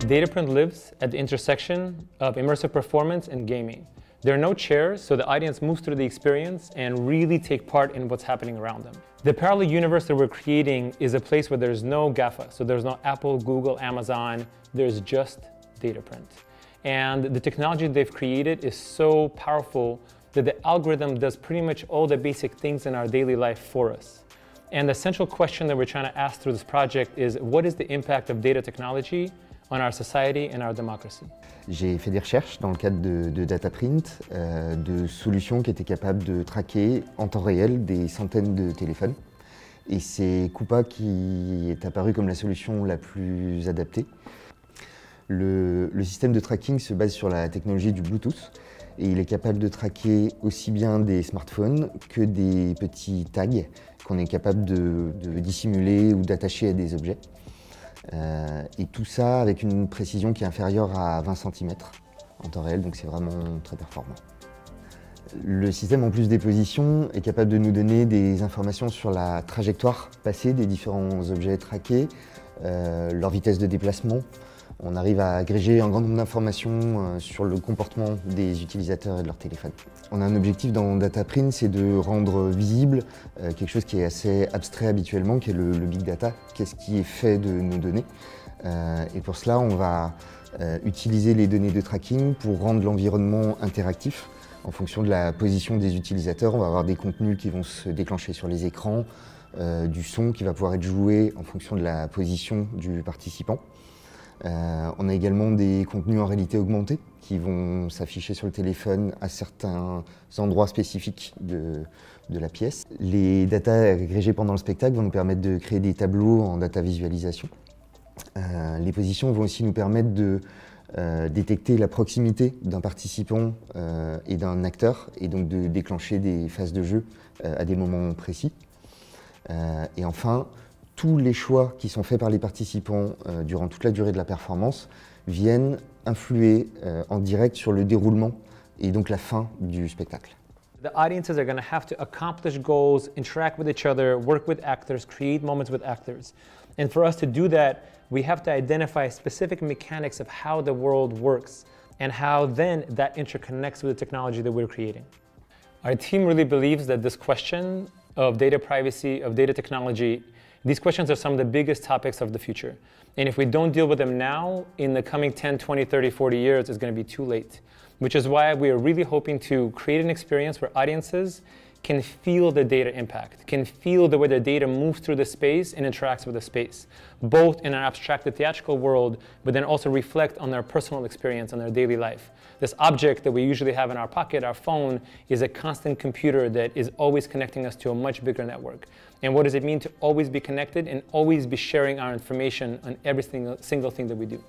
Dataprint lives at the intersection of immersive performance and gaming. There are no chairs, so the audience moves through the experience and really take part in what's happening around them. The parallel universe that we're creating is a place where there's no GAFA, so there's no Apple, Google, Amazon, there's just Dataprint. And the technology they've created is so powerful that the algorithm does pretty much all the basic things in our daily life for us. And the central question that we're trying to ask through this project is, what is the impact of data technology on our society and our democracy? J'ai fait des recherches dans le cadre de Dataprint, de solutions qui étaient capables de traquer en temps réel des centaines de téléphones. Et c'est Coupa qui est apparu comme la solution la plus adaptée. Le système de tracking se base sur la technologie du Bluetooth et il est capable de traquer aussi bien des smartphones que des petits tags qu'on est capable de dissimuler ou d'attacher à des objets. Et tout ça avec une précision qui est inférieure à 20 cm en temps réel, donc c'est vraiment très performant. Le système, en plus des positions, est capable de nous donner des informations sur la trajectoire passée des différents objets traqués, leur vitesse de déplacement. On arrive à agréger un grand nombre d'informations sur le comportement des utilisateurs et de leur téléphone. On a un objectif dans Dataprint, c'est de rendre visible quelque chose qui est assez abstrait habituellement, qui est le big data, qu'est-ce qui est fait de nos données. Et pour cela, on va utiliser les données de tracking pour rendre l'environnement interactif. En fonction de la position des utilisateurs, on va avoir des contenus qui vont se déclencher sur les écrans, du son qui va pouvoir être joué en fonction de la position du participant. On a également des contenus en réalité augmentée qui vont s'afficher sur le téléphone à certains endroits spécifiques de la pièce. Les datas agrégées pendant le spectacle vont nous permettre de créer des tableaux en data visualisation. Les positions vont aussi nous permettre de détecter la proximité d'un participant et d'un acteur et donc de déclencher des phases de jeu à des moments précis. Et enfin, tous les choix qui sont faits par les participants durant toute la durée de la performance viennent influer en direct sur le déroulement et donc la fin du spectacle. The audiences are going to have to accomplish goals, interact with each other, work with actors, create moments with actors. And for us to do that, we have to identify specific mechanics of how the world works and how then that interconnects with the technology that we're creating. Our team really believes that this question of data privacy, of data technology, these questions are some of the biggest topics of the future. And if we don't deal with them now, in the coming 10, 20, 30, 40 years, it's going to be too late. Which is why we are really hoping to create an experience where audiences can feel the data impact, can feel the way the data moves through the space and interacts with the space, both in an abstracted theatrical world, but then also reflect on their personal experience, on their daily life. This object that we usually have in our pocket, our phone, is a constant computer that is always connecting us to a much bigger network. And what does it mean to always be connected and always be sharing our information on every single thing that we do?